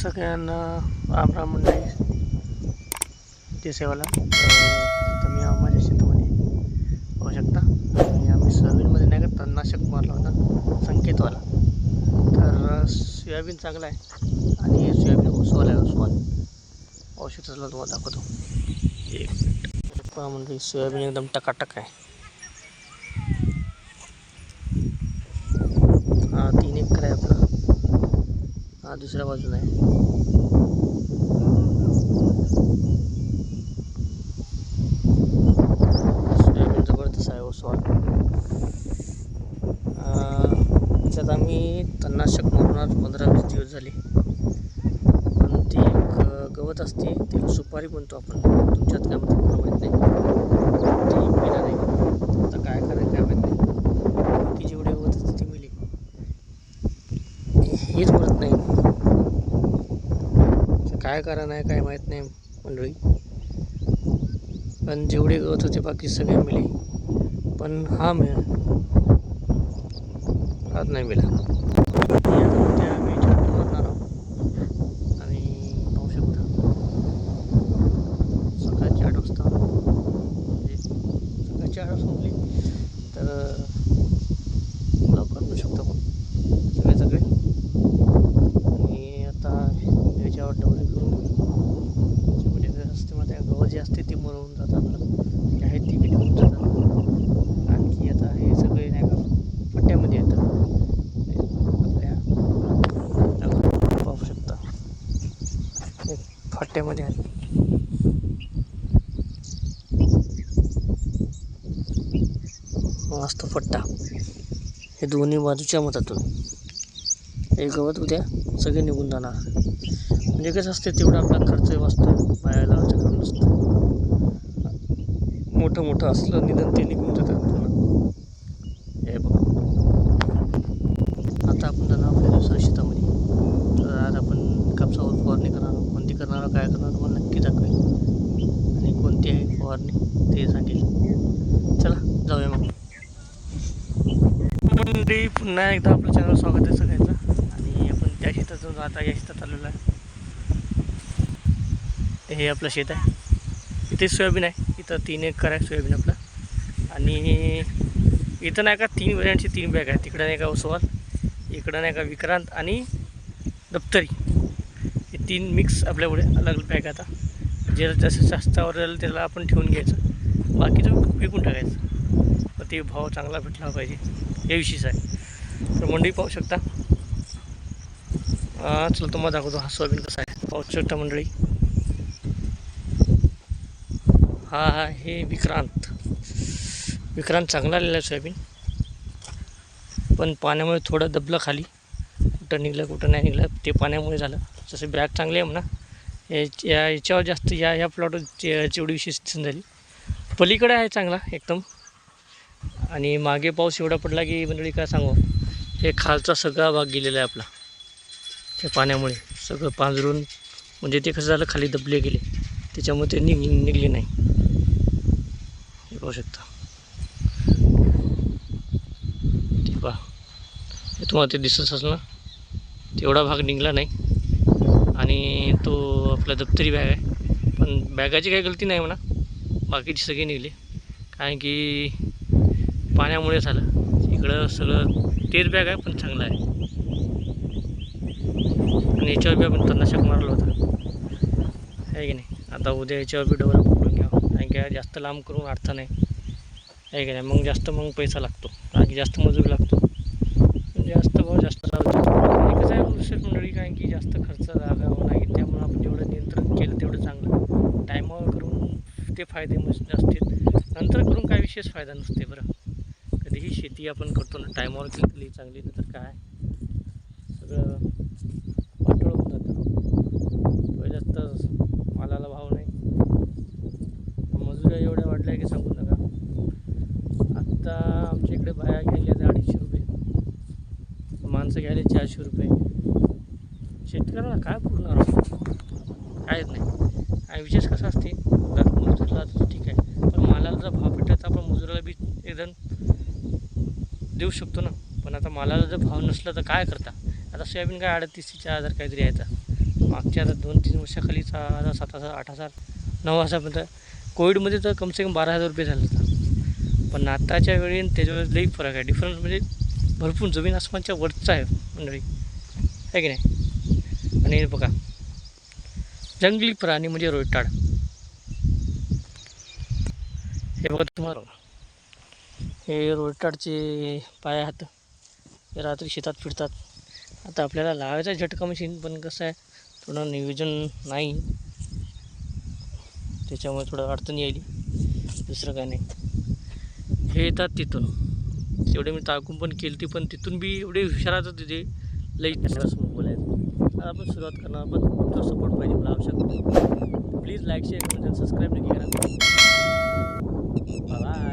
सगळ्यांना राम राम मंडळी ते सेवाला तर मी माझ्या शेतामध्ये पाहू शकता. आणि आम्ही सोयाबीनमध्ये नाही का तणनाशक मारला होता संकेतवाला. तर सोयाबीन चांगला आहे आणि सोयाबीन उसवाला आहे. उसवाल पाहू शकता, तुम्हाला दाखवतो. एक मिनिट पहा मंडळी, सोयाबीन एकदम टकाटक आहे. हा 3 एकर आहे आपला. हा दुसऱ्या बाजूला आहे. सोयाबीन जबरदस्त आहे उसवाल. त्याच्यात आम्ही तणनाशक मारणार 15-20 दिवस झाले. पण ती एक गवत असते, त्याला सुपारी म्हणतो आपण. तुमच्यात काय म्हणतात मला माहीत नाही. ती मिळाली नाही. आता काय करायचं काय माहीत नाही. बाकी जेवढे गवत असते ती मिली, हेच मरत नाही. काय कारण आहे काय माहीत नाही मंडळी. पण जेवढे गवत होते बाकी सगळे मिले, पण हा आज नाही मिळाला. आम्ही छाटणी मारणार आहोत. आणि पाहू शकता सकाळची 8 वाजता, म्हणजे सकाळची 8 वाजता उठली तर लवकर मिळू शकतो आपण सगळे. आणि आता याच्यावर डवरी करून जेवढे असते मध्ये गवत जे असते ते मरून जातात, जे आहेत ती बी निघून जातात. आणखी आता हे सगळे नाही का पट्ट्यामध्ये येतात आपल्या. पाहू शकता एक फट्ट्यामध्ये आहे. मस्त फट्टा. हे दोन्ही बाजूच्या मतातून हे गवत उद्या सगळे निघून जाणार. म्हणजे कसं असते, तेवढा आपला खर्च वाचतो, बाया लावायचं काम नसतं. मोठं असलं निदान ते निघून जातात पूर्ण. हे बघा, आता आपण जाणार आपल्या दुसऱ्या शेतामध्ये. तर आज आपण कापसावर फवारणी करणार आहोत. कोणती करणार आहोत, काय करणार तुम्हाला नक्की दाखवेल. आणि कोणती आहे फवारणी ते सांगेल. चला जाऊया मग. मंडळी, पुन्हा एकदा आपल्या चॅनलवर स्वागत आहे सगळ्यांचं. आणि आपण त्या शेतातून आता या शेतात आलेलो आहे. हे आपलं शेत आहे. इथे सोयाबीन आहे. इथं 3 एकर आहे सोयाबीन आपलं. आणि इथं नाही का 3 व्हरायंटची 3 बॅग आहे. तिकडं नाही का उसवाल, इकडं नाही का विक्रांत आणि दप्तरी, हे 3 मिक्स आपल्याकडे अलग बॅग. आता जे जसं जास्तावर राहिलं त्याला आपण ठेवून घ्यायचं, बाकीचं विकून टाकायचं. पण ते भाव चांगला भेटला पाहिजे, हे विशेष आहे. तर मंडळी पाहू शकता. चला तुम्हाला दाखवतो हा सोयाबीन कसा आहे. पाहू शकता मंडळी, हा आहे विक्रांत चांगला आलेला आहे सोयाबीन. पण पाण्यामुळे थोडं दबलं खाली, कुठं निघलं कुठं नाही निघलं ते पाण्यामुळे झालं. जसं बॅग चांगली आहे म्हणा, याच्यावर जास्त या प्लॉटवर जेवढी विशेष दिसून झाली. पलीकडे आहे चांगला एकदम. आणि मागे पाऊस एवढा पडला की मंडळी काय सांगू, हे खालचा सगळा भाग गेलेला आहे आपला. त्या पाण्यामुळे सगळं पांजरून, म्हणजे ते कसं झालं खाली दबले गेले, त्याच्यामुळे ते निघले नाही. हे पाहू शकता ते पहा, हे तुम्हाला ते दिसत असेल ना, तेवढा भाग निघला नाही. आणि तो आपला दप्तरी बॅग आहे. पण बॅगाची काही गलती नाही म्हणा, बाकीचे सगळे निघले. कारण की पाण्यामुळे झालं. इकडं सगळं तेच बॅग आहे पण चांगलं आहे. आणि याच्यावर बी आपण तणनाशक मारलं होतं, आहे की नाही. आता उद्या याच्यावर बी डबल पकडून घ्यावं, कारण की जास्त लांब करून अर्थ नाही, आहे की नाही. मग पैसा लागतो, कारण की जास्त मजूर लागतो, जास्त भाव जास्त चालतो. आणि कसं आहे विशेष मंडळी, कारण की जास्त खर्च लागावं नाही. त्यामुळे आपण जेवढं नियंत्रण केलं तेवढं चांगलं. टायमावर करून ते फायदे असतील, नंतर करून काय विशेष फायदा नसते. बरं, कधीही शेती आपण करतो ना, टायमावर केली चांगली, नंतर काय सगळं वाटोळं होऊन जातं. पहिल्याच तर मालाला भाव नाही, मजुऱ्या एवढ्या वाढल्या की सांगू नका. आत्ता आमच्या इकडे बाया घ्यायला 250 रुपये, माणसं घ्यायला 400 रुपये. शेतकऱ्याला काय पुरणार कायच नाही. आणि विशेष कसं असते, मजुरीला तर ठीक आहे, पण मालाला जर भाव भेटला तर आपण मजुराला बी एकदम देऊ शकतो ना. पण आता मालाला जर भाव नसला तर काय करता. आता सोयाबीन काय 38,000 काहीतरी यायचा, मागच्या आता 2-3 वर्षाखालीचा 7,000 8,000 9,000पर्यंत कोविडमध्ये तर कमसे कम 12,000 रुपये झाला होता. पण आताच्या वेळी त्याच्यावर लई फरक आहे. डिफरन्स म्हणजे भरपूर जमीन आसमानच्या वरचा आहे मंडळी, आहे की नाही. आणि हे बघा जंगली प्राणी म्हणजे रोयटाड. हे बघा तुम्हाला, हे रोयटाडचे पाय आहेत. हे रात्री शेतात फिरतात. आता आपल्याला लावायचा झटका मशीन, पण कसं आहे थोडं नियोजन नाही, त्याच्यामुळे थोडं अडचण यायली, दुसरं काय नाही. हे येतात तिथून, तेवढे मी टाकून पण केली ती, पण तिथून बी एवढे हुशाराचं तिथे लई समोर बोलायचं. आता आपण सुरुवात करणार, पण तुमचा सपोर्ट पाहिजे मला आवश्यक. Please like share comment subscribe नक्की करा. बाय.